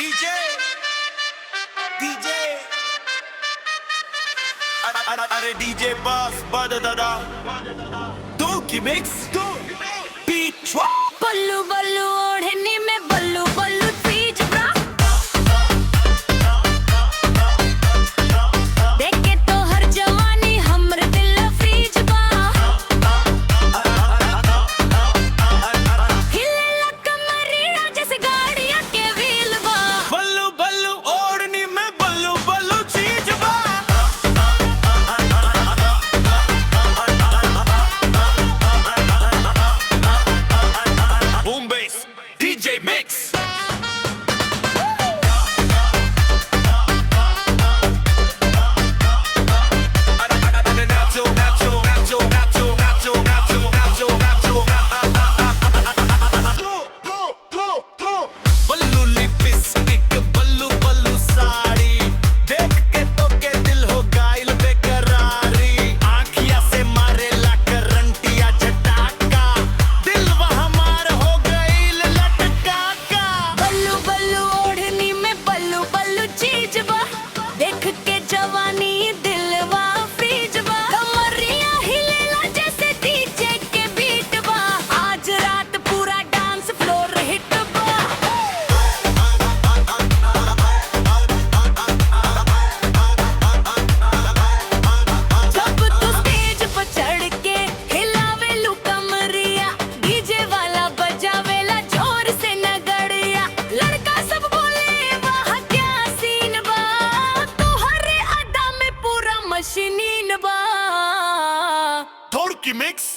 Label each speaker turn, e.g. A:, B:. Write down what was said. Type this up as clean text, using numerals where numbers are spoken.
A: DJ, DJ, अरे DJ बस बद दादा, तू की मिक्स, तू बीच
B: बल्लू बल्लू ओढ़नी में बल्लू बल्लू चीज ब्रा देखे तो हर जवानी हमर दिल फ्रीज बा हिलेला कमरिया जैसे गाड़ियां के व्हील बा
A: बल्लू बल्लू ओढ़नी में बल्लू बल्लू चीज बा Boom bass DJ mix बल्लू लिपस्टिक बल्लू बल्लू साड़ी देख के तो के दिल हो गाइल बेकरारी आँखिया से मारेला करंटिया झटाका दिल हमार हो गइल लटका का
B: बल्लू बल्लू ओढ़नी में बल्लू बल्लू चीज बा देख के जवानी दिलवा फ्रीज बा कमरिया हिलेला जैसे डीजे के बीट बा आज रात पूरा डांस फ्लोर हिट बा जब तू स्टेज पर चढ़ के हिलावेलू कमरिया डीजे वाला बजावेला जोर से नगड़िया लड़का सब बोले वाह क्या सीन बा तोहरे अदा में पूरा मशीनीन बा
A: थोड़ की मिक्स